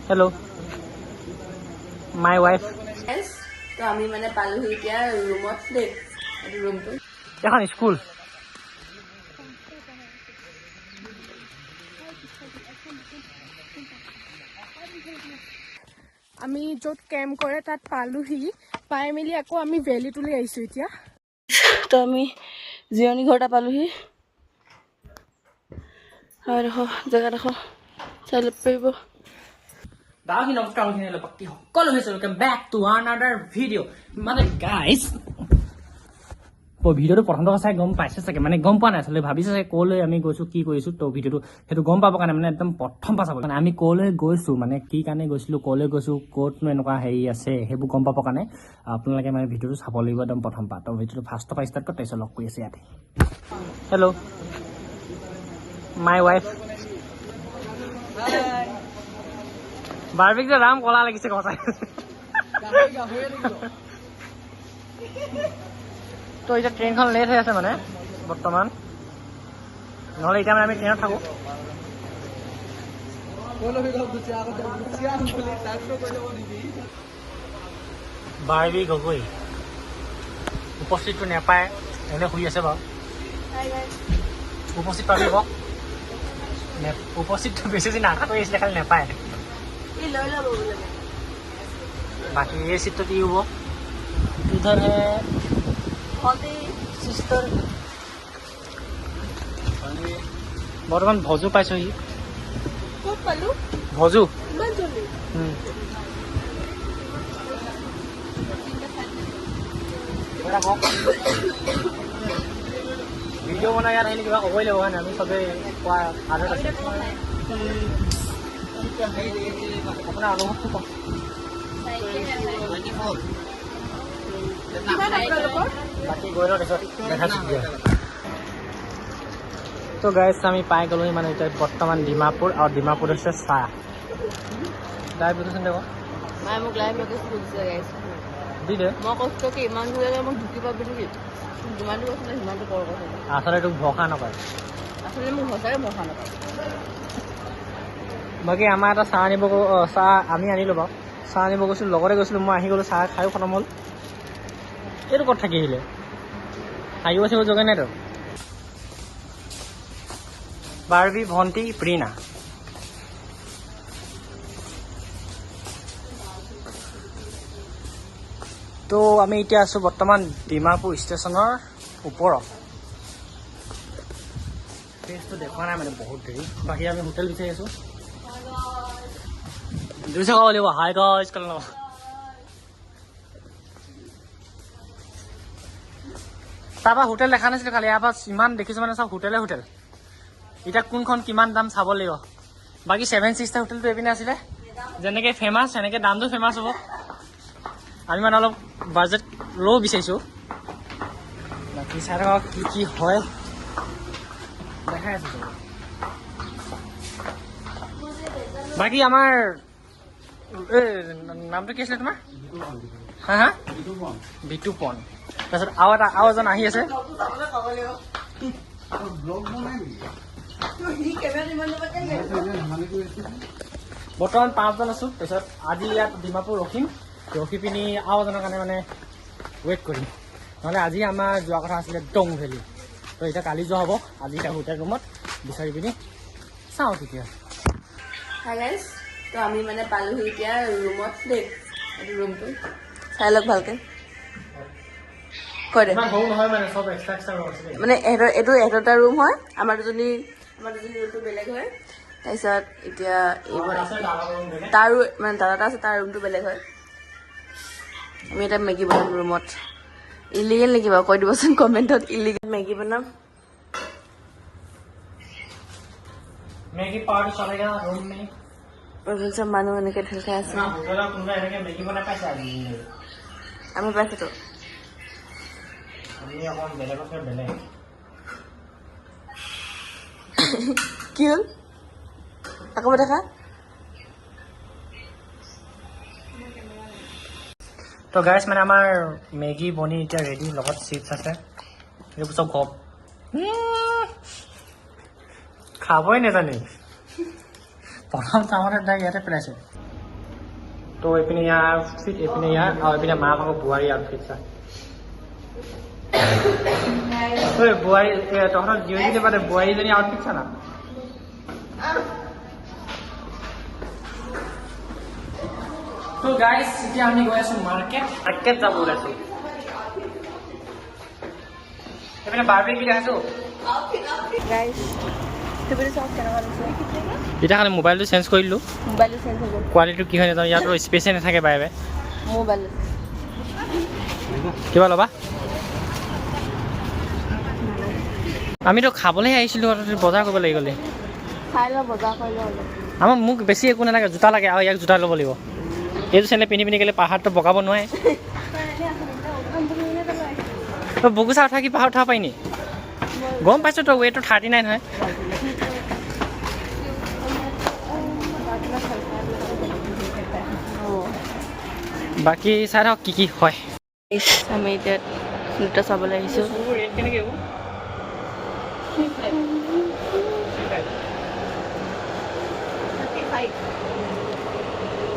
Hello, my wife. Yes, তো আমি মানে পালোহি এতিয়া ৰুমত দেই এইটো ৰুমটো এখন স্কুল আমি য'ত কেম্প কৰে তাত পালোহি পাই মেলি আকৌ আমি ভেলীটোলৈ আহিছোঁ এতিয়া তো আমি জিৰণি ঘৰ এটা পালোহি হয় দেখো জেগা দেখো চাই ল'ব পাৰিব Dahil nagkakaroon sila napakti সকলো হৈছে welcome back to another video মানে guys ভিডিওটো প্ৰথমটো চাই গম পাইছে চাগে মানে গম পোৱা নাই আসলে ভাবিছে চাগে ক'লৈ আমি গৈছো কি কৰিছো তো ভিডিওটো সেইটো গম পাব কাৰণে মানে একদম প্ৰথম পাছাব মানে আমি ক'লৈ গৈছো মানে কি কাৰণে গৈছিলো ক'লৈ গৈছো ক'তনো এনেকুৱা হেৰি আছে সেইবোৰ গম পাব কাৰণে আপোনালোকে মানে ভিডিওটো চাব লাগিব একদম প্ৰথম পাত তো ভিডিওটো ফাৰ্ষ্ট পৰা ষ্টাৰ্ট কৰি তাৰপিছত লগ কৰি আছে ইয়াতে হেল্ল' মাই ৱাইফ বাৰবিক যে ৰাম কলা লাগিছে কথাই তো এতিয়া ট্ৰেইনখন লেট হৈ আছে মানে বৰ্তমান নহ'লে এতিয়া মানে আমি ট্ৰেইনত থাকোঁ বাৰবি গগৈ উপস্থিতটো নাপায় এনে শুই আছে বাৰু উপস্থিত পাবি কওক উপস্থিতটো বেছি দিন আশা কৰি আছিলে খালি নাপায় बाकी ये सीट तो दी वो इधर है सिस्टर बर्तमान भजू पाइस भजू भिडिओ बना यार है क्या कबई लगे ना सबे आदत अपना अनुभव को बाकी गई देखा तो गाइस आम पाई गलो मैं बर्तमान डिमापुर और डिमापुर से चाह लाइव लोकेशन देखो মায়ে মোক লাইভ লোকেশ্যন দিছে গাইছ दी दे মই কষ্ট কি ইমান দূৰলৈ মোক ঢুকি পাবি নেকি যিমানটো কৈছিলে সিমানটো কৰ কথা आसले तुम भौखा नपाय আচলতে মোক সঁচাকৈ ভৰসা নাপায় बाकी आमार এটা চাহ আনিব চাহ আমি আনিলো বাৰু চাহ আনিব গৈছিলোঁ লগতে গৈছিলোঁ মই আহি গ'লোঁ চাহ খায়ো খতম হ'ল এইটো ক'ত থাকি আহিলে আহিব চাব জগা নাই তো বাৰবি ভণ্টি প্ৰিনা তো আমি এতিয়া আছোঁ বৰ্তমান ডিমাপুৰ ষ্টেচনৰ ওপৰত প্লেচটো দেখুৱা নাই মানে বহুত দেৰি বাকী আমি হোটেল বিচাৰি আছোঁ दूसरे का बोले वो हाय गाइस कर लो ताबा होटेल দেখা নাছিল খালি ইয়াৰ পৰা ইমান দেখিছো মানে সব হোটেলে হোটেল এটা কোনখন কিমান দাম চাব লাগিব বাকি 7 সিস্টার হোটেলটো এপিনে আছিল যেনেকে ফেমাস এনেকে দামটো ফেমাস হ'ব আমি মানে অলপ বাজেট লো বিচাৰিছো বাকি চাই কি কি হয় দেখাই আছো বাকি আমাৰ নামটো কি আছিলে তোমাৰ হা হা বিটুপন তাৰপিছত আৰু এজন আহি আছে বৰ্তমান 5জন আছো তাৰপিছত আজি ইয়াত ডিমাপুৰ ৰখি পিনি আৰু এজনৰ কাৰণে মানে ৱেইট কৰিম নহ'লে আজি আমাৰ যোৱা কথা আছিলে ডং ভেলী তো এতিয়া কালি যোৱা হ'ব আজি এটা হোটেল ৰুমত বিচাৰি পিনি চাওঁ তেতিয়া হাই গাইছ তো আমি মানে পালোহি এতিয়া ৰুমত দেই এইটো ৰুমটো চাই লওক ভালকৈ কৈ দে মানে এইটো এটা ৰুম হয় আমাৰ দুজনী ৰুমটো বেলেগ হয় তাৰপিছত এতিয়া তাৰ মানে দাদা এটা আছে তাৰ ৰুমটো বেলেগ হয় আমি এটা মেগী বনাম ৰুমত ইলিগেল নেকি বাৰু কৈ দিবচোন কমেণ্টত ইলিগেল মেগী বনাম মেগী পাৰ্টি চলেগা ৰুম মে চব মানুহ এনেকৈ ঢেল খাই আছে আমি পাইছোতো কি হ'ল আকৌ দেখা তো গাইছ মানে আমাৰ মেগী বনি এতিয়া ৰেডি লগত চিপছ আছে এইবোৰ চব ঘপ খাবই নাজানে প্ৰথম চামতে তাই ইয়াতে পেলাইছে তো এইপিনে ইয়াৰ আউটফিট এইপিনে ইয়াৰ আৰু এইপিনে মা ভাগৰ বোৱাৰী আউটফিট চা ঐ বোৱাৰী তহঁতৰ জীয়ৰীজনী বাদে বোৱাৰীজনী আউটফিট চা না তো গাইজ এতিয়া আমি গৈ আছো মাৰ্কেট যাব ওলাইছো এইপিনে বাৰ্বিকিউ দেখাইছো গাইছ তুমি চব কেনেকুৱা লাগিছে এতিয়া খালি মোবাইলটো চেঞ্জ কৰি দিলোঁ মোবাইলটো চেঞ্জ হৈ গ'ল কোৱালিটিটো কি হয় নাজানো ইয়াতো স্পেচে নাথাকে বাৰে বাৰে মোবাইল কিবা ল'বা আমিতো খাবলৈহে আহিছিলোঁ বজাৰ কৰিব লাগি গ'লে খাই লওঁ বজাৰ কৰি লওঁ আমাৰ মোক বেছি একো নালাগে জোতা লাগে আৰু ইয়াক জোতা ল'ব লাগিব এইটো চেনেল পিন্ধি পিন্ধি গ'লে পাহাৰটো বগাব নোৱাৰে বগুচা উঠা কি পাহাৰ উঠাব পাৰি নি গম পাইছোঁ তই ৱেটটো 39 হয় বাকী চাই থাকক কি হয় আমি এতিয়া নৃত্য চাবলৈ আহিছোঁ কেনেকৈ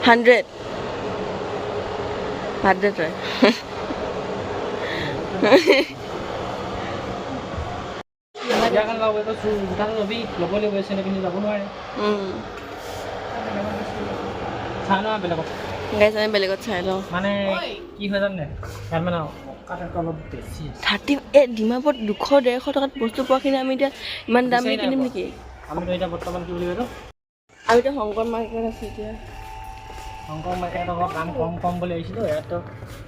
100 হয় ইয়াখন ল'ব জোতা ল'বি ল'ব লাগিব চেনেল পিন্ধি যাব নোৱাৰে চাই লওঁ বেলেগত গাইছ আমি বেলেগত চাই লওঁ মানে কি হয় জানে ইয়াত মানে কাটাৰটো অলপ বেছি 30 ডিমাপুৰত 200-150 টকাত বস্তু পোৱাখিনি আমি এতিয়া ইমান দাম দি কিনিম নেকি আমিতো এতিয়া বৰ্তমান কি বুলি কৈছোঁ আমি এতিয়া শংকৰ মাৰ্কেট আছোঁ এতিয়া হংকং মাৰ্কেটত অলপ দাম কম বুলি আহিছিলোঁ ইয়াতো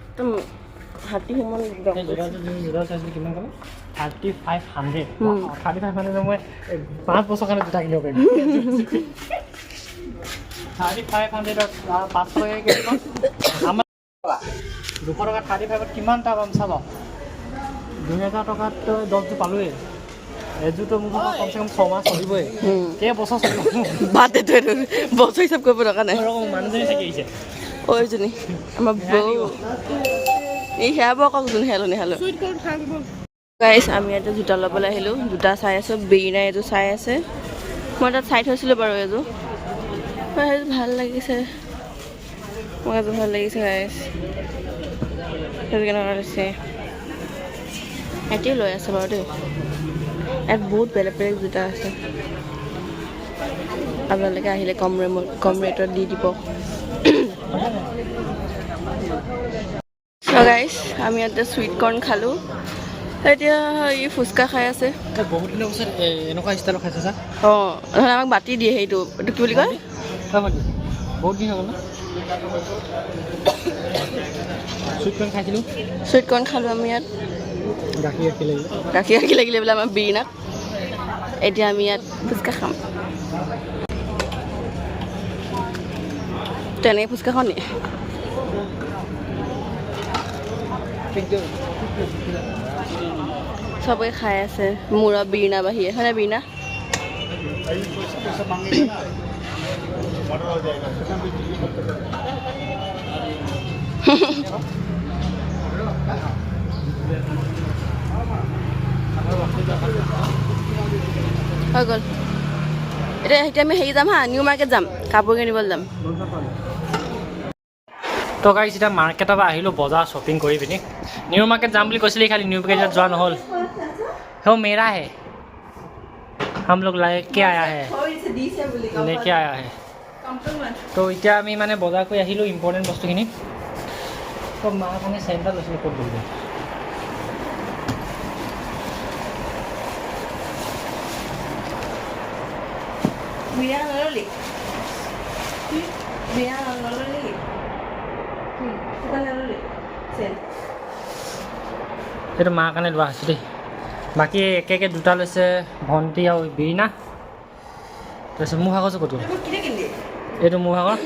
একদম 30 সমান জোতা চাইছিলোঁ কিমান ক'লে 3500 3500 মই 5 বছৰ কাৰণে জোতা কিনিব পাৰিম 3500 500 আমাৰ 200 টকা 35ত কিমানটা পাম চাব 2000 টকাত 10যোৰ পালোৱেই এযোৰটো মোক কমচে কম 6 মাহ চলিবই কেইবছৰ চলিব বাদ দে বছৰ হিচাপ কৰিব দৰকাৰ নাই মানুহজনী চাকি আহিছে ঐজনী আমাৰ বৌ এই সেয়া বৌ কওক যোন হেলো নেহালো গাইছ আমি ইয়াতে জোতা ল'বলৈ আহিলোঁ জোতা চাই আছোঁ বেৰিনা এযোৰ চাই আছে মই তাত চাই থৈছিলোঁ বাৰু এযোৰ ভাল লাগিছে মোক এযোৰ ভাল লাগিছে গাইছ সেইটো কেনেকুৱা লাগিছে এতিয়াও লৈ আছে বাৰু দেই ইয়াত বহুত বেলেগ বেলেগ জোতা আছে আপোনালোকে আহিলে কম ৰেটত দি দিব গাইছ আমি ইয়াতে চুইট কৰ্ণ খালোঁ এতিয়া ই ফুচকা খাই আছে বহুত দিনৰ পিছত এনেকুৱা ষ্টাইলত খাইছে চা অঁ নহ'লে আমাক বাতি দিয়ে সেইটো এইটো কি বুলি কয় বহুত দিন হৈ গ'ল ন চুইট কৰ্ণ খাইছিলোঁ চুইট কৰ্ণ খালোঁ আমি ইয়াত গাখীৰ লাগিলে বোলে আমাৰ বিৰিনাক এতিয়া আমি ইয়াত ফুচকা খাম তেনেকৈ ফুচকা খাওঁ নি চবে খাই আছে মোৰ বিৰিনা বাহিৰে হয়নে বিৰিনা হৈ গ'ল এতিয়া আমি হেৰি যাম হা নিউ মাৰ্কেট যাম কাপোৰ কিনিবলৈ যাম তো গাইছ এতিয়া মাৰ্কেটৰ পৰা আহিলোঁ বজাৰ শ্বপিং কৰি পিনি নিউ মাৰ্কেট যাম বুলি কৈছিলি খালি নিউ মাৰ্কেটত যোৱা নহ'ল हो मेरा है हम लोग लेके आया है তো এতিয়া আমি মানে বজাৰ কৰি আহিলোঁ ইম্পৰ্টেণ্ট বস্তুখিনি তো মাৰ কাৰণে চেণ্টাৰ লৈছিলোঁ ক'ত গ'ল সেইটো মাৰ কাৰণে লোৱা হৈছে দেই বাকী একে একে দুটা লৈছে ভণ্টি আৰু বিৰিনা তাৰপিছত মোৰ ভাগৰ ক'ত গ'ল এইটো মোৰ ভাগৰ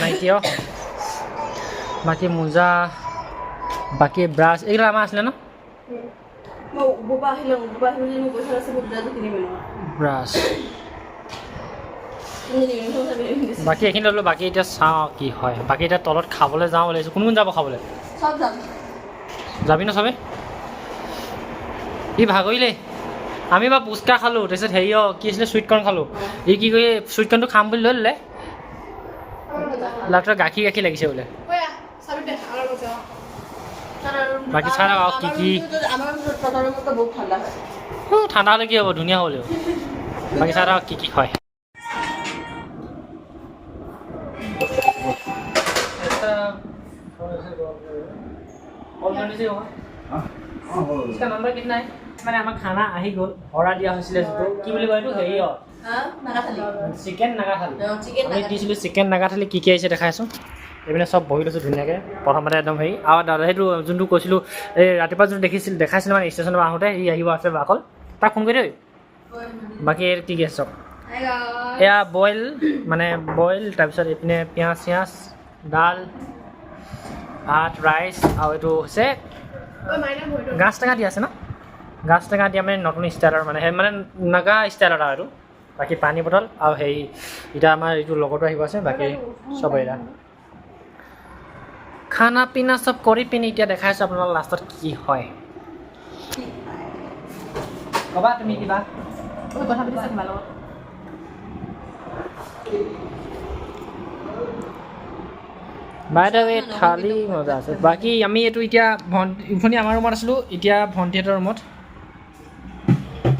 নাইকি বাকী মোজা বাকী ব্ৰাছ এইবিলাক আমাৰ আছিলে ন ব্ৰাছ বাকী এইখিনি ল'লোঁ বাকী এতিয়া চাওঁ কি হয় বাকী এতিয়া তলত খাবলৈ যাওঁ ওলাইছোঁ কোন কোন যাব খাবলৈ যাবি ন চবে ই ভাগৰিলে আমি বা পুচকা খালোঁ তাৰপিছত হেৰি কি আছিলে চুইটকৰ্ণ খালোঁ ই কি কৰি চুইটকৰ্ণটো খাম বুলি লৈ ল'লে লাষ্টত গাখীৰ লাগিছে বোলে বাকী চাই লওক আৰু কি ঠাণ্ডা হ'লে কি হ'ব ধুনীয়া হ'লেও বাকী চাই লওক কি হয় इसका नंबर कितना है मैंने हमारा खाना आ ही गल ऑर्डर दिया হৈছিলে যেটো কি বুলি কয় এইটো হেৰি চিকেন নাগা থালি আমি দিছিলোঁ চিকেন নাগা থালি কি আহিছে দেখাইছোঁ এইপিনে চব বহি লৈছোঁ ধুনীয়াকৈ প্ৰথমতে একদম হেৰি আৰু দাদা সেইটো যোনটো কৈছিলোঁ এই ৰাতিপুৱা যোনটো দেখাইছিলোঁ মানে ষ্টেচনৰ আহোঁতে সি আহিব আছে বাকল তাক ফোন কৰি দেই বাকী কি কি আছে চব এয়া বইল তাৰপিছত এইপিনে পিঁয়াজ চিয়াজ ডাল ভাত ৰাইচ আৰু এইটো হৈছে গাছ টেঙা দি আছে ন গাছ টেঙা দিয়া মানে নতুন ষ্টাইলৰ মানে সেই মানে নাগা ষ্টাইলৰ আৰু এইটো বাকী পানী বটল আৰু হেৰি এতিয়া আমাৰ এইটো লগতো আহিব আছে বাকী চব এৰা খানা পিনা চব কৰি পিনি এতিয়া দেখাইছোঁ আপোনালোকৰ লাষ্টত কি হয় ক'বা তুমি কিবা কথা পাতিছা তোমাৰ লগত বাই দ্য ৱে থালি মজা আছে বাকী আমি এইটো এতিয়া ভণ্টি আমাৰ ৰুমত আছিলোঁ এতিয়া ভণ্টিহঁতৰ ৰুমত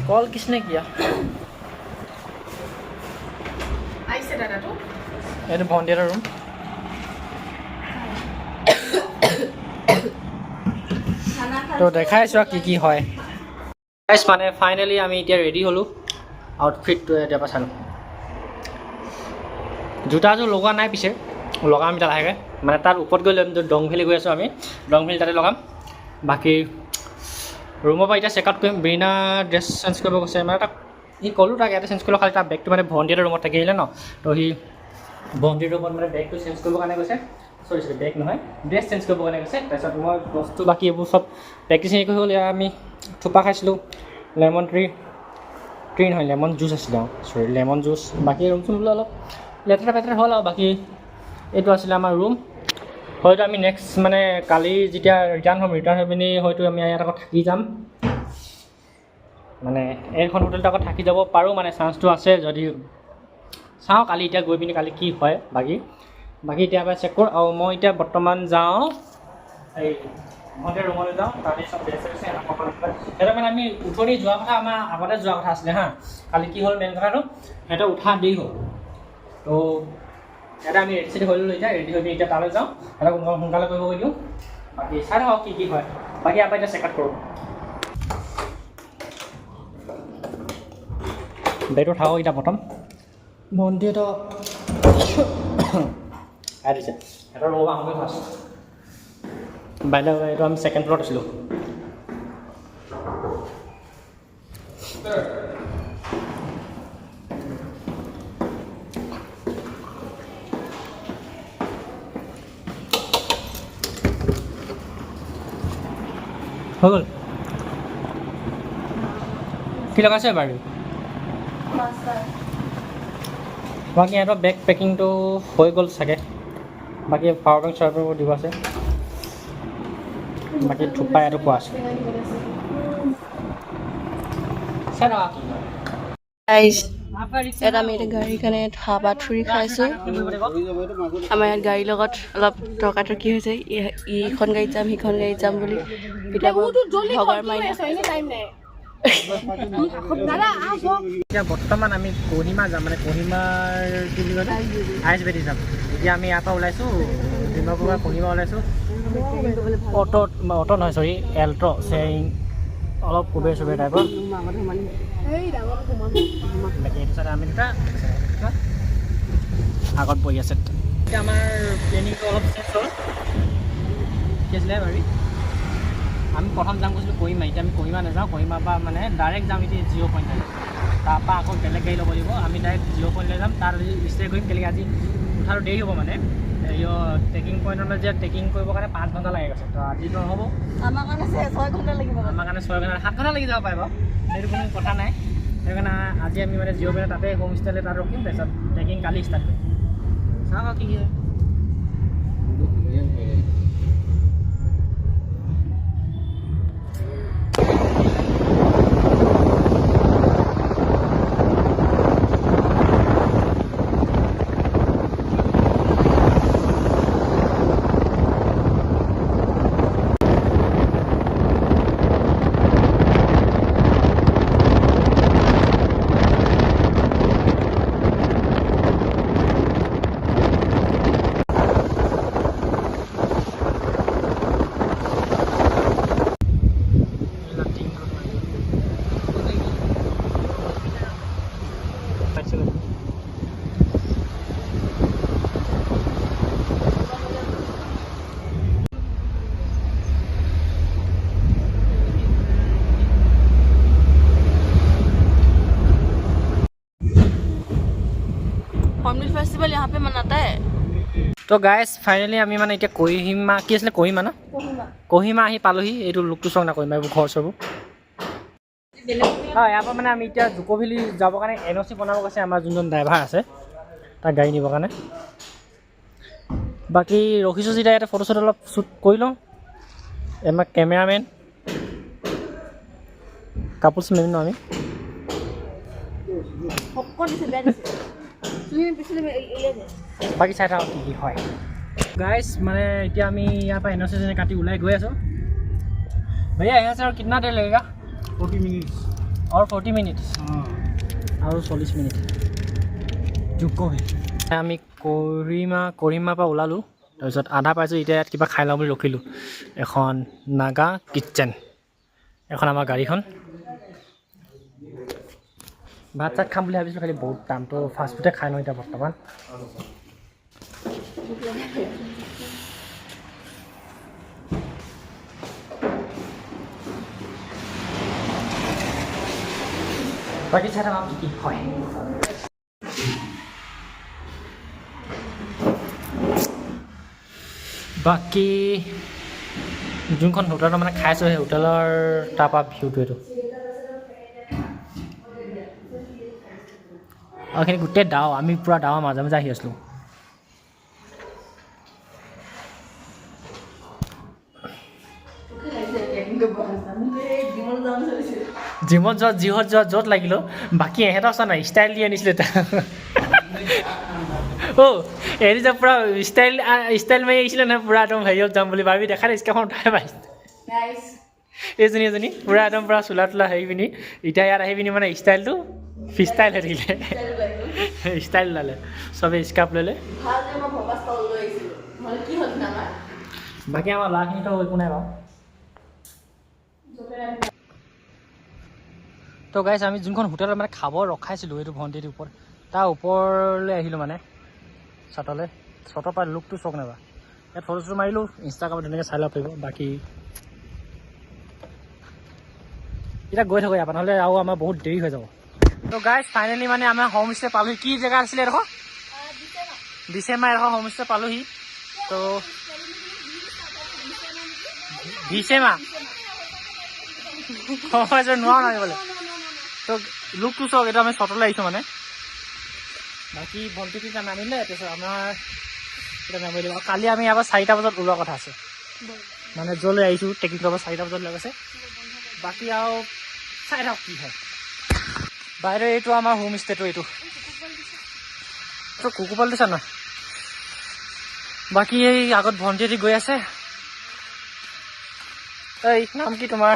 কল কিছনে কিয়া এইটো ভণ্টিহঁতৰ ৰুম তো দেখাইছোঁ আৰু কি হয় মানে ফাইনেলি আমি এতিয়া ৰেডি হ'লোঁ আউটফিটটো এতিয়া পৰা চালোঁ জোতাযোৰ লগোৱা নাই পিছে লগাম এতিয়া লাহেকৈ মানে তাৰ ওপৰত গৈ দং ভেলি গৈ আছোঁ আমি দং ভেলি তাতে লগাম বাকী ৰুমৰ পৰা এতিয়া চেকআউট কৰিম ব্ৰিনা ড্ৰেছ চেঞ্জ কৰিব গৈছে মানে তাক ক'লোঁ তাক ইয়াতে চেঞ্জ কৰিলোঁ খালি তাৰ বেগটো মানে ভণ্টিহঁতৰ ৰুমত থাকি আহিলে ন তো সি ভণ্টিৰ ৰুমত মানে বেগটো চেঞ্জ কৰিবৰ কাৰণে গৈছে চৰি বেগ নহয় ড্ৰেছ চেঞ্জ কৰিবৰ কাৰণে গৈছে তাৰপিছত মই বস্তু বাকী এইবোৰ চব প্ৰেক্টিচ হেৰি কৰি হ'ল এয়া আমি থোপা খাইছিলোঁ লেমন ট্ৰি নহয় লেমন জুচ আছিলে লেমন জুচ বাকী ৰুম চুম বোলে অলপ লেতেৰা পেতেৰা হ'ল আৰু বাকী এইটো আছিলে আমাৰ ৰুম হয়তো আমি নেক্সট মানে কালি যেতিয়া ৰিটাৰ্ণ হৈ পিনি হয়তো আমি ইয়াত আকৌ থাকি যাম মানে এইখন হোটেলটো আকৌ থাকি যাব পাৰোঁ মানে চান্সটো আছে যদি চাওঁ কালি এতিয়া গৈ পিনি কালি কি হয় বাকী এতিয়া পৰা চেক কৰোঁ আৰু মই এতিয়া বৰ্তমান যাওঁ এই ভণ্টিৰ ৰুমলৈ যাওঁ তাতে চব সিহঁতৰ মানে আমি উঠনি যোৱা কথা আমাৰ আগতে যোৱা কথা আছিলে হা কালি কি হ'ল মেইন কথাটো সিহঁতৰ উঠা দেৰি হ'ল তো ইয়াতে আমি ৰেডি চেডি হৈ ল'লোঁ এতিয়া ৰেডি হৈ পিনি এতিয়া তালৈ যাওঁ সিহঁতক সোনকালে কৰিব কৈ দিওঁ বাকী চাই থাকক কি হয় বাকী আমাৰ এতিয়া চেকআউট কৰোঁ বেগটো থাকক এতিয়া প্ৰথম ভণ্টিহঁতৰ দিছে সিহঁতৰ ৰুমৰ পৰা আহোঁগৈ ফাৰ্ষ্ট বাইদেউ এইটো আমি ছেকেণ্ড ফ্ল'ৰত আছিলোঁ হৈ গ'ল কি লগাইছে বাৰু বাকী ইহঁতৰ বেগ পেকিংটো হৈ গ'ল চাগে বাকী পাৱাৰ বেংক চাৱাৰ বেংক দিব আছে বাকী থোপা ইয়াতো পোৱা আছে ইয়াত আমি এতিয়া গাড়ীৰ কাৰণে ধাবা থুৰি খাইছোঁ আমাৰ ইয়াত গাড়ীৰ লগত অলপ তৰ্কাতৰ্কি হৈছে ইখন গাড়ীত যাম সিখন গাড়ীত যাম বুলি এতিয়া ভগাৰ মাৰি এতিয়া বৰ্তমান আমি কহিমা যাম মানে কহিমাৰ কি বুলি কয় আই এছ বেটি যাম এতিয়া আমি ইয়াৰ পৰা ওলাইছোঁ ডিমাপুৰৰ পৰা কহিমা ওলাইছোঁ অট' নহয় চৰি এল্ট' চেইং অলপ কুবেৰ চুবেৰ টাইপৰ বাকী এইটো চাইডে আমি দুটা আগত বহি আছে এতিয়া আমাৰ প্লেনিংটো অলপ চেঞ্জ হ'ল কি আছিলে বাৰু আমি প্ৰথম যাম কৈছিলোঁ কহিমা এতিয়া আমি কহিমা নাযাওঁ কহিমাৰ পৰা মানে ডাইৰেক্ট যাম এতিয়া জিৰ' পইণ্টলৈ তাৰপৰা আকৌ বেলেগ গাড়ী ল'ব লাগিব আমি ডাইৰেক্ট জিৰ' পইণ্টলৈ যাম তাৰ ষ্টে কৰিম কেলেকৈ আজি উঠাটো দেৰি হ'ব মানে ট্ৰেকিং পইণ্টলৈ যে ট্ৰেকিং কৰিবৰ কাৰণে 5 ঘণ্টা লাগি গৈছে তো আজি নহ'ব আমাৰ কাৰণে 6 ঘণ্টা লাগিব আমাৰ কাৰণে 6 ঘণ্টা 7 ঘণ্টা লাগি যাব পাৰিব সেইটো কোনো কথা নাই সেইকাৰণে আজি আমি মানে জিৰ' পইণ্ট তাতে হোম ষ্টেলৈ তাত ৰখিম তাৰপিছত ট্ৰেকিং কালি ষ্টাৰ্ট কৰিম চাওঁ কি হয় চলো हॉर्नबिल फेस्टिवल यहाँ पे मनाता है তো গাইজ ফাইনেলি আমি মানে এতিয়া কহিমা কি আছিলে কহিমা ন কহিমা আহি পালোহি এইটো লোকটো চাওক না কহিমা এইবোৰ ঘৰ চৰবোৰ হয় ইয়াৰ পৰা মানে আমি এতিয়া জুকো ভেলি যাবৰ কাৰণে NOC বনাব গৈছে আমাৰ যোনজন ড্ৰাইভাৰ আছে তাক গাড়ী নিবৰ কাৰণে বাকী ৰখিছোঁ যেতিয়া ইয়াতে ফটো শ্বুট অলপ শ্বুট কৰি লওঁ আমাৰ কেমেৰামেন কাপোৰ মেলি ন আমি বাকী চাই থাকক কি হয় গাইজ মানে এতিয়া আমি ইয়াৰ পৰা NOC কাটি ওলাই গৈ আছোঁ भैया यहाँ से और कितना देर लगेगा 40 मिनट्स और 40 मिनट्स हाँ और 40 मिनिट জুকো ভেলি আমি কৰিমাৰ পৰা ওলালোঁ তাৰপিছত আধা পাইছোঁ এতিয়া ইয়াত কিবা খাই লওঁ বুলি ৰখিলোঁ এখন নাগা কিটচেন এখন আমাৰ গাড়ীখন ভাত চাত খাম বুলি ভাবিছিলোঁ খালি বহুত দাম তো ফাষ্ট ফুডে খাই লওঁ এতিয়া বৰ্তমান বাকী চাই থাকক কি হয় বাকী যোনখন হোটেলত মানে খাইছোঁ সেই হোটেলৰ তাৰপৰা ভিউটো এইটো আৰু এইখিনি গোটেই ডাও আমি পূৰা ডাৱৰ মাজে মাজে আহি আছিলোঁ জিমত যোৱা যিহত যোৱা য'ত লাগিলোঁ বাকী এহেঁতৰ চোৱা নাই ষ্টাইল দি আনিছিলে এৰি যে পূৰা ষ্টাইল মাৰি আহিছিলে নহয় পূৰা একদম হেৰিয়ত যাম বুলি ভাবি দেখা নাই স্কাৰ্ফখন উঠাই পাইছে এজনী পূৰা একদম পূৰা চোলা তোলা হেৰি পিনি এতিয়া ইয়াত আহি পিনি মানে ষ্টাইলটো ফি ষ্টাইল হৈ থাকিলে ষ্টাইল ওলালে চবেই স্কাৰ্ফ ল'লে বাকী আমাৰ ল'ৰাখিনিতো একো নাই বাৰু তো গাইছ আমি যোনখন হোটেলত মানে খাব ৰখাইছিলোঁ এইটো ভণ্টিৰ ওপৰত তাৰ ওপৰলৈ আহিলোঁ মানে চাটলৈ চটৰ পৰা লুকটো চক নাবা ইয়াত ফটো চটো মাৰিলোঁ ইনষ্টাগ্ৰামত ধুনীয়াকৈ চাই ল'ব পাৰিব বাকী এতিয়া গৈ থাকোঁ ইয়াৰ পৰা নহ'লে আৰু আমাৰ বহুত দেৰি হৈ যাব তো গাইছ ফাইনেলি মানে আমাৰ হোম ষ্টে পালোহি কি জেগা আছিলে এডোখৰ ডিচেম্বৰ এডোখৰ হোম ষ্টে পালোহি তো ডিচেম্বৰ নোৱাৰো নামিবলৈ তো লুকটো চাওক এইটো আমি চটলৈ আহিছোঁ মানে বাকী ভণ্টিটো এতিয়া নামিলে তাৰপিছত আমাৰ এতিয়া নামিব লাগিব কালি আমি ইয়াৰ পৰা 4টা বজাত ওলোৱা কথা আছে মানে য'লৈ আহিছোঁ ট্ৰেকিং কৰিব 4টা বজাত লৈ গৈছে বাকী আৰু চাই থাকক কি হয় বাইদেউ এইটো আমাৰ হোম ষ্টেটো এইটো কুকুপাল দিছা নহয় বাকী এই আগত ভণ্টিহঁতি গৈ আছে এই নাম কি তোমাৰ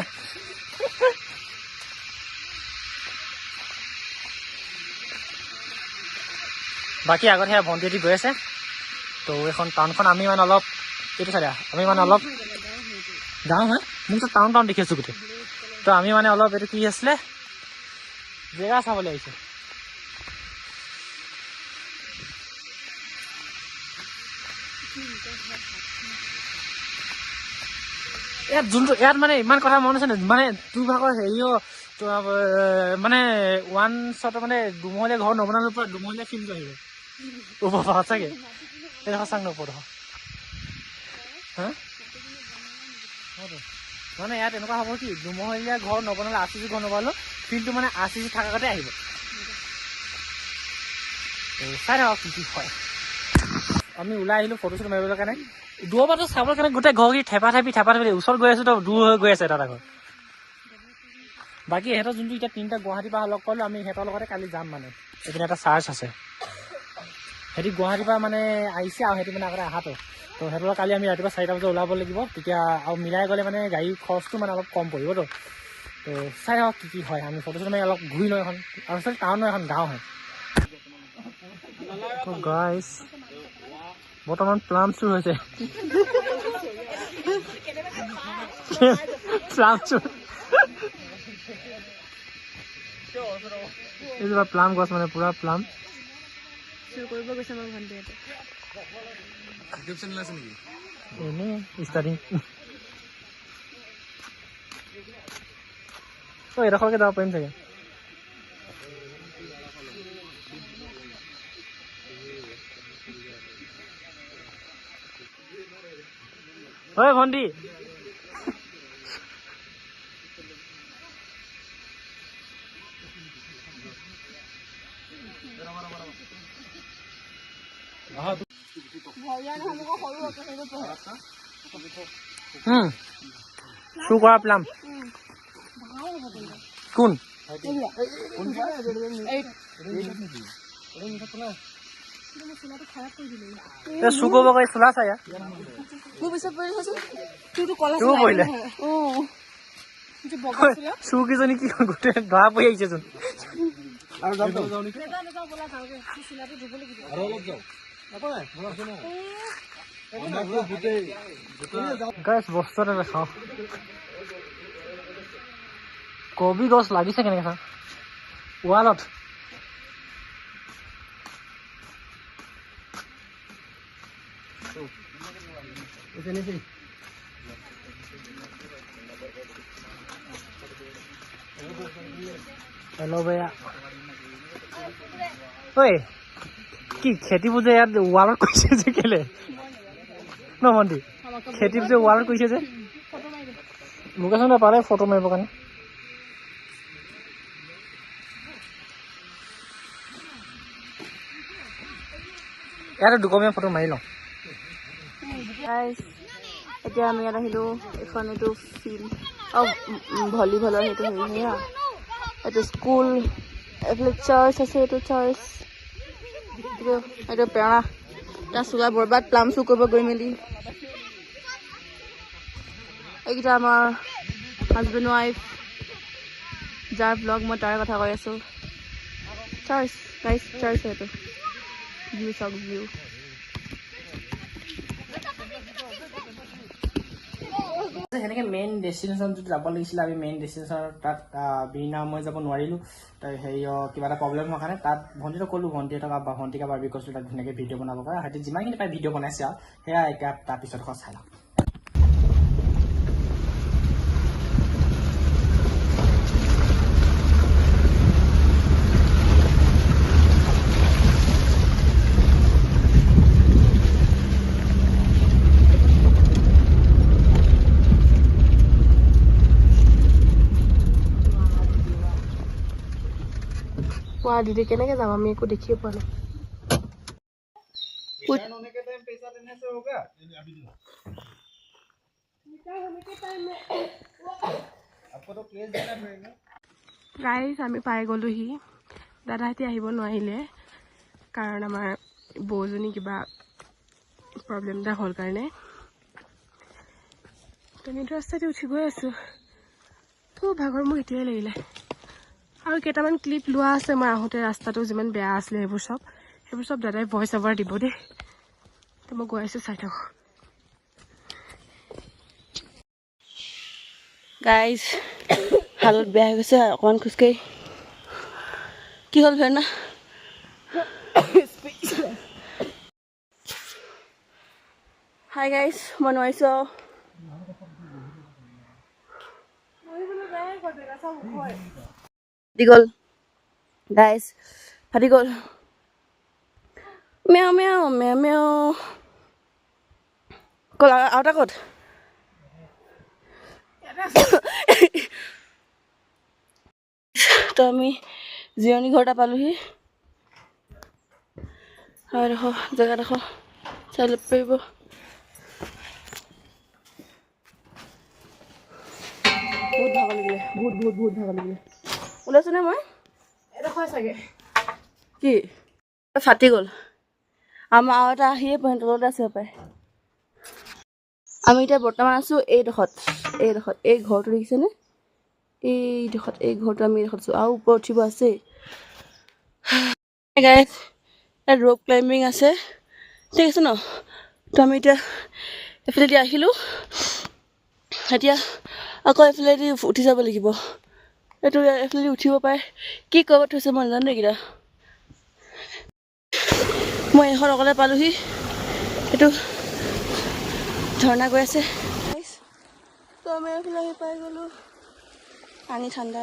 বাকী আগত সেয়া ভণ্টিহঁতি গৈ আছে তো এইখন টাউনখন আমি মানে অলপ এইটো চাই আমি মানে অলপ গাঁও হয় মোকতো টাউন দেখি আছোঁ গোটেই তো আমি মানে অলপ এইটো কি আছিলে জেগা চাবলৈ আহিছোঁ ইয়াত মানে ইমান কথা মন আছে মানে তোৰ ভাগৰ হেৰিও মানে ওৱান শ্বটৰ মানে দুমহলীয়া ঘৰ নবনালে পৰা দুমহলীয়া ফিল্মটো আহিব সঁচাকৈ সেইটো সঁচাক নপঢ় হা মানে ইয়াত এনেকুৱা হ'ব কি দুমহলীয়া ঘৰ নবনালে RCC ঘৰ নবনালেও ফিল্ডটো মানে RCC থকাতে আহিব চাই থাকক কি হয় আমি ওলাই আহিলোঁ ফটো শ্বুট মাৰিবলৈ কাৰণে দূৰৰ পৰা চাবৰ কাৰণে গোটেই ঘৰকি থেপা থেপি ওচৰত গৈ আছোঁ তো দূৰ হৈ গৈ আছে দাদা ঘৰ বাকী সিহঁতৰ যোনটো এতিয়া 3টা গুৱাহাটীৰ পৰা লগ কৰিলোঁ আমি সিহঁতৰ লগতে কালি যাম মানে এইপিনে এটা চাৰ্চ আছে সিহঁতি গুৱাহাটীৰ পৰা মানে আহিছে আৰু সিহঁতি মানে আগতে অহাটো তো সিহঁতৰ কালি আমি ৰাতিপুৱা 4টা বজাত ওলাব লাগিব তেতিয়া আৰু মিলাই গ'লে মানে গাড়ীৰ খৰচটো মানে অলপ কম পৰিবতো তো চাই থাকক কি হয় আমি ফটো শ্বুট মাৰি অলপ ঘূৰি লওঁ এখন আৰু আচলতে টাউনৰ এখন গাঁও হয় তো গাইছ বৰ্তমান প্লাম চুৰ হৈছে প্লাম চুৰ এইজোপা প্লাম গছ মানে পুৰা প্লাম কৰিব গৈছে আমাৰ ভণ্টিহঁতে এনেই ষ্টাৰ্টিং এডোখৰকে যাব পাৰিম চাগে ঐ ভণ্টি চুৰ কৰা প্লাম কোন চুৰ কৰিব গৈ চোলা চাই চুৰ কৰিলে চুৰ কিজনী কি গোটেই ধৰা পৰি আহিছেচোন বস্তু এটা দেখাও কবি গছ লাগিছে কেনেকে চা ৱালত এল'ভেৰা ঐ কি খেতিবোৰ যে ইয়াত ৱালত কৰিছে যে কেলে ন ভণ্টি খেতিবোৰ যে ৱালত কৰিছে যে লোকেশ্যন নাপালে ফটো মাৰিবৰ কাৰণে ইয়াতে দুকমীয়া ফটো মাৰি লওঁ এতিয়া আমি ইয়াত আহিলোঁ এখন এইটো ফিল্ড ভলীবলৰ সেইটো হেৰি সেয়া এইটো স্কুল এইফালে চাৰ্চ আছে এইটো চাৰ্চ এইটো পেৰা তাৰ চুগাৰ বৰবাদ প্লাম চুৰ কৰিব গৈ মেলি এইকেইটা আমাৰ হাজবেণ্ড ৱাইফ যাৰ ব্লগ মই তাৰে কথা কৈ আছোঁ চাৰ্চ গাইজ চাৰ্চ এইটো ভিউ চাওক ভিউ সেনেকে মেইন ডেষ্টিনেশ্যন যদি যাব লাগিছিলে আমি মেইন ডেষ্টিনেশ্যন তাত বিনা মই যাব নোৱাৰিলোঁ হেৰি কিবা এটা প্ৰব্লেম হোৱাৰ কাৰণে তাত ভণ্টিটো ক'লোঁ ভণ্টিহঁতক ভণ্টিকা বাৰ্বি কৈছিলোঁ তাত ধুনীয়াকৈ ভিডিঅ' বনাব পাৰে সিহঁতে যিমানখিনি পাই ভিডিঅ' বনাইছে আৰু সেয়া এতিয়া তাৰপিছত চাই লওঁ কোৱা দিদি কেনেকে যাম আমি একো দেখিয়ে পোৱা নাই গাইজ আমি পাই গ'লোহি দাদাহঁতে আহিব নোৱাৰিলে কাৰণ আমাৰ বৌজনী কিবা প্ৰব্লেম এটা হ'ল কাৰণে তেনেটো ৰাস্তাতে উঠি গৈ আছোঁ খুব ভাগৰ মোক এতিয়াই লাগিলে আৰু কেইটামান ক্লিপ লোৱা আছে মই আহোঁতে ৰাস্তাটো যিমান বেয়া আছিলে সেইবোৰ চব দাদাই ভইচ অভাৰ দিব দেই তো মই গৈ আছোঁ চাই থাকোঁ গাইজ হালত বেয়া হৈ গৈছে অকণমান খোজকাঢ়ি কি হ'ল ভেৰনা হাই গাইজ মই নোৱাৰিছোঁ ফাটি গ'ল গাইজ ফাটি গ'ল মেও মেও মেও মেও ক'ল আৰু এটা ক'ত তো আমি জিৰণি ঘৰ এটা পালোহি হয় দেখো জেগাডোখৰ চাই ল'ব পাৰিব বহুত ভাগৰ লাগিলে বহুত ভাগৰ লাগিলে ওলাইছোঁ নে মই এডোখৰ চাগে কি ফাটি গ'ল আমাৰ আৰু এটা আহিয়ে পইণ্ট তলতে আছে পায় আমি এতিয়া বৰ্তমান আছোঁ এইডোখৰত এই ঘৰটো দেখিছেনে এইডোখৰত এই ঘৰটো আমি এইডোখৰত আছোঁ আৰু ওপৰত উঠিব আছেই গাইজ ইয়াত ৰ'প ক্লাইম্বিং আছে ঠিক আছে ন তো আমি এতিয়া এইফালেদি আহিলোঁ এতিয়া আকৌ এইফালেদি উঠি যাব লাগিব এইটো এইফালে উঠিব পাৰে কি ক'ব থৈছে মই নাজানো এইকেইটা মই এখন অকলে পালোহি এইটো ঝৰ্ণা গৈ আছে তো আমি এইফালে আহি পাই গ'লো পানী ঠাণ্ডা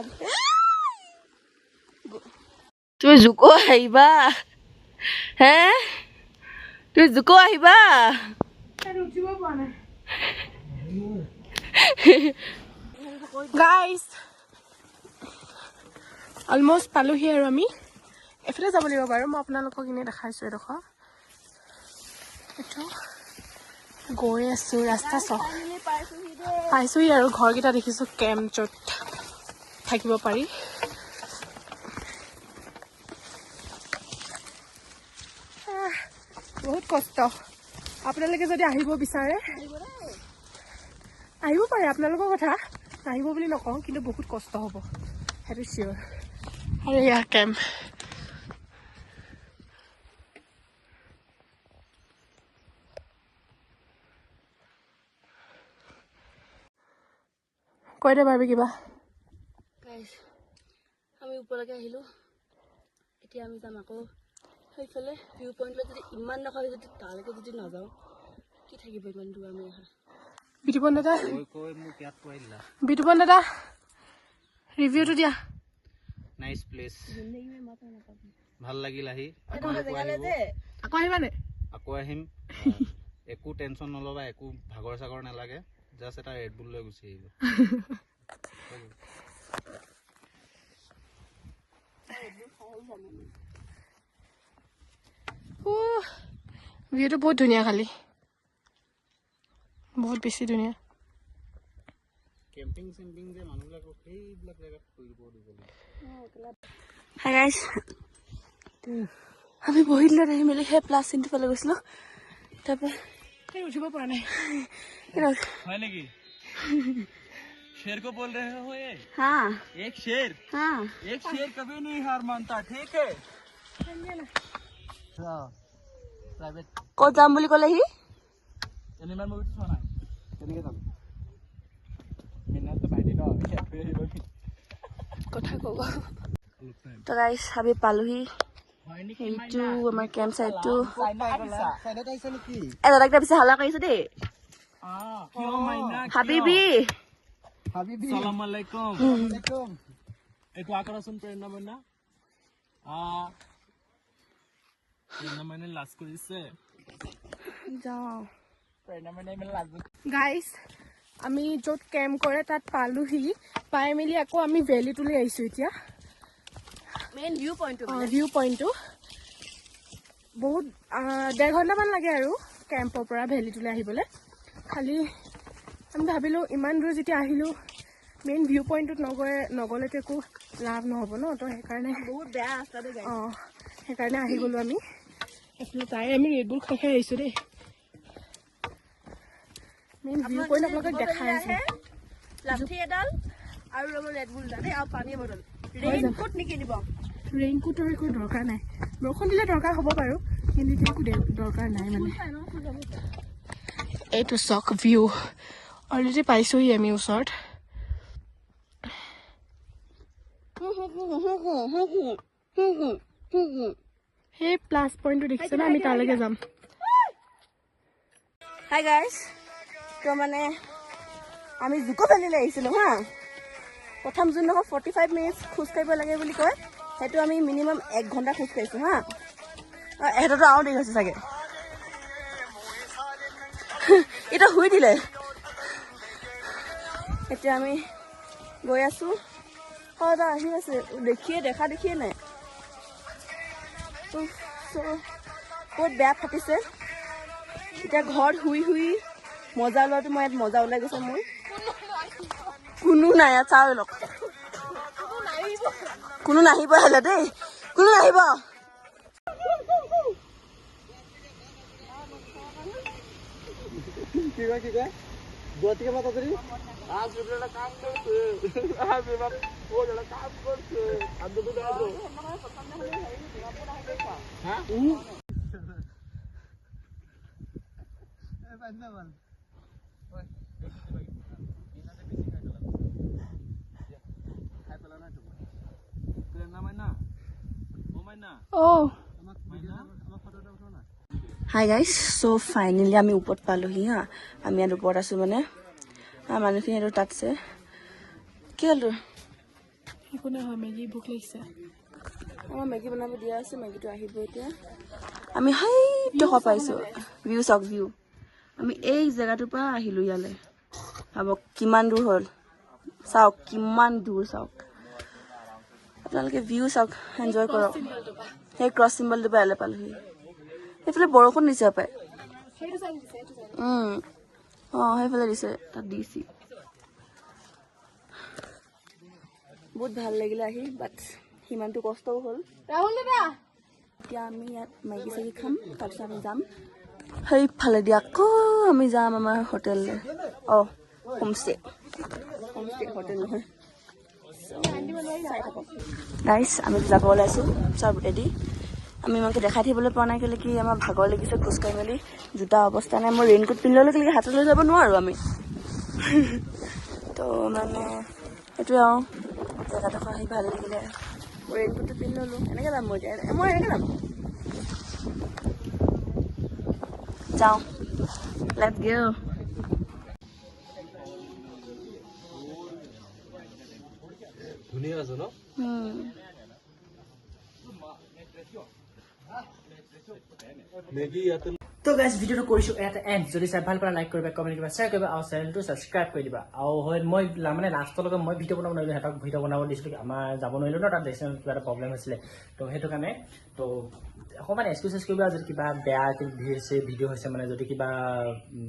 তুমি জোকো আহিবা হে তুমি জোকো আহিবা গাইজ অলমষ্ট পালোহি আৰু আমি এফালে যাব লাগিব বাৰু মই আপোনালোকক এনেই দেখাইছোঁ এডোখৰ এইটো গৈ আছোঁ ৰাস্তা পাইছোঁহি আৰু ঘৰকেইটা দেখিছোঁ কেম্প য'ত থাকিব পাৰি বহুত কষ্ট আপোনালোকে যদি আহিব বিচাৰে আহিব পাৰে আপোনালোকৰ কথা আহিব বুলি নকওঁ কিন্তু বহুত কষ্ট হ'ব সেইটো চিয়'ৰ আৰু এয়া কেম্প কৈ দে পাৰিবি কিবা আমি ওপৰলৈকে আহিলোঁ এতিয়া আমি যাম আকৌ সেইফালে ভিউ পইণ্টলৈ যদি ইমান নাখাওঁ যদি তালৈকে যদি নাযাওঁ কি থাকিব ইমান দূৰ আমি অহা বিতুপন দাদা ৰিভিউটো দিয়া নাইস প্লেস ভাল লাগিল আহি আকৌ আহিবানে আকৌ আহিম একো টেনচন নলবা একো ভাগৰ সাগৰ নালাগে জাস্ট এটা ৰেড বুল লৈ গুচি আহিব ভিউটো বহুত ধুনীয়া খালি বহুত বেছি ধুনীয়া কেম্পিং চেম্পিং যে মানুহবিলাকক সেইবিলাক জেগাত কৰিব দিব হাই গাইজ আমি বহি দিলত আহি মেলি সেই প্লাছ চিনটো ফালে গৈছিলোঁ তাৰপৰা উঠিব পৰা নাই है नहीं शेर को बोल रहे हो ये हाँ एक शेर कभी नहीं हार मानता ठीक है प्राइवेट ক'ত যাম বুলি ক'লে সি एनिमल मूवी तो सुना কেনেকৈ যাম মিনাটো ভাইটি ন কথা ক'ব তো গাইজ আমি পালোহি এইটো আমাৰ কেম্প চাইটটো দাদাকেইটা পিছে হাল্লা কৰিছে দেই হাবিবি Assalamualaikum. Itu akar asun prena mana? Prena mana last kurise? যাওঁ Prena mana mana last. Guys আমি য'ত কেম্প কৰে তাত পালোহি পাই মেলি আকৌ আমি ভেলীটোলৈ আহিছোঁ এতিয়া মেইন ভিউ পইণ্টটো ভিউ পইণ্টটো বহুত 1.5 ঘণ্টামান লাগে আৰু কেম্পৰ পৰা ভেলীটোলৈ আহিবলৈ খালি আমি ভাবিলোঁ ইমান দূৰ যেতিয়া আহিলোঁ মেইন ভিউ পইণ্টটোত নগ'লেতো একো লাভ নহ'ব ন তো সেইকাৰণে বহুত বেয়া ৰাস্তাটো অঁ সেইকাৰণে আহি গ'লোঁ আমি এইফালে তাই আমি ৰেডবুল খাই আহিছোঁ দেই মেইন ভিউ পইণ্ট আপোনালোকক দেখাই আছে লাঠি এডাল আৰু ৰ'ব ৰেডবুল দাদা আৰু পানী বটল ৰেইনকোট নিকিনিব ৰেইনকোটৰ একো দৰকাৰ নাই বৰষুণ দিলে দৰকাৰ হ'ব বাৰু কিন্তু এতিয়া একো দৰকাৰ নাই মানে এইটো চক ভিউ অলৰেডি পাইছোঁহি আমি ওচৰত সেই প্লাছ পইণ্টটো দেখিছেনে আমি তালৈকে যাম হাই গাইজ তো মানে আমি জুকো ভেলীলৈ আহিছিলোঁ হা প্ৰথম যোনডোখৰ 45 মিনিটছ খোজকাঢ়িব লাগে বুলি কয় সেইটো আমি মিনিমাম 1 ঘণ্টা খোজকাঢ়িছোঁ হা এহেঁতৰতো আৰু দেৰি হৈছে চাগে এতিয়া শুই দিলে এতিয়া আমি গৈ আছোঁ হয় দা আহি আছে দেখিয়ে নাই বহুত বেয়া ফাটিছে এতিয়া ঘৰত শুই মজা লোৱাটো মই ইয়াত মজা ওলাই গৈছে মোৰ কোনো নাই ইয়াত চাওঁ লগ কোনো নাহিব হেলে দেই কোনো নাহিব কি কয় গুৱাহাটী কেবা তাড়াতাড়ি আজ বেটা কাম করছে আজ বেটা ও যেটা কাম করছে আজ তো দাও হ্যাঁ এ পাঁচনা বল ওই এনাতে বেশি খাই পেলা না তো অ' হাই গাইজ, চ' ফাইনেলি আমি ওপৰত পালোহি হা। আমি ইয়াত ওপৰত আছোঁ মানে মানুহখিনি আৰু তাত আছে। কি হ'ল তোৰ? একো নহয়, মেগী ভোক লাগিছে। আমাৰ মেগী বনাব দিয়া আছে, মেগীটো আহিব এতিয়া। আমি হাইটো পাইছোঁ, ভিউ চাওক ভিউ। আমি এই জেগাটোৰ পৰা আহিলোঁ ইয়ালৈ, ভাবক কিমান দূৰ হ'ল। চাওক কিমান দূৰ চাওক, আপোনালোকে ভিউ চাওক, এনজয় কৰক। সেই ক্ৰছ চিম্বলটোৰ পৰা ইয়ালৈ পালোহি। সেইফালে বৰষুণ দিছে পায়। অঁ সেইফালে দিছে, তাত দিছে। বহুত ভাল লাগিলে আহি, বাট সিমানটো কষ্টও হ'ল। এতিয়া আমি ইয়াত মেগী চেগী খাম, তাৰপিছত আমি যাম সেইফালে দি আকৌ আমি যাম আমাৰ হোটেললৈ। অঁ হোমষ্টে, হোটেল নহয়। গাইজ আমি যাব ওলাইছোঁ চব ৰেডি। আমি ইমানকৈ দেখাই থাকিবলৈ পোৱা নাই, কেলৈ কি আমাৰ ভাগৰ লাগিছে খোজকাঢ়ি মেলি, জোতা অৱস্থা নাই। মই ৰেইনকোট পিন্ধি ল'লোঁ, কেলৈ হাতত লৈ যাব নোৱাৰোঁ আমি। তো মানে সেইটোৱে আৰু, জেগাডোখৰ আহি ভাল লাগিলে। মই ৰেইনকোটটো পিন্ধি ল'লোঁ, এনেকৈ যাম মই এতিয়া, মই এনেকৈ যাম। যাওঁ, লেটছ গো। ধুনীয়া আছে ন? মেগী ইয়াতে তো গাইজ ভিডিঅ'টো কৰিছোঁ ইয়াতে এণ্ড। যদি চাই ভাল পালে লাইক কৰিবা, কমেণ্ট কৰিবা, শ্বেয়াৰ কৰিবা আৰু চেনেলটো ছাবস্ক্ৰাইব কৰি দিবা। আৰু হয় মই মানে লাষ্টলৈকে মই ভিডিঅ' বনাব নোৱাৰিলোঁ, সিহঁতক ভিডিঅ' বনাব দিছিলোঁ, আমাৰ যাব নোৱাৰিলোঁ ন, তাত ডেষ্টিনেশ্যনত কিবা এটা প্ৰব্লেম হৈছিলে। তো সেইটো কাৰণে তো অকণমান এক্সকিউজ কৰিবা, যদি কিবা বেয়া ভিডিঅ' হৈছে মানে, যদি কিবা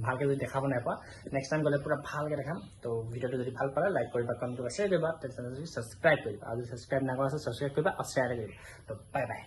ভালকৈ যদি দেখাব নাই পোৱা, নেক্সট টাইম গ'লে পূৰা ভালকৈ দেখাম। তো ভিডিঅ'টো যদি ভাল পালে লাইক কৰিবা, কমেণ্ট কৰিবা, শ্বেয়াৰ কৰিবা, চেনেলটো ছাবস্ক্ৰাইব কৰিবা। আৰু যদি ছাবস্ক্ৰাইব নকৰা আছে ছাবস্ক্ৰাইব কৰিবা আৰু শ্বেয়াৰ কৰিবা। তো বাই বাই।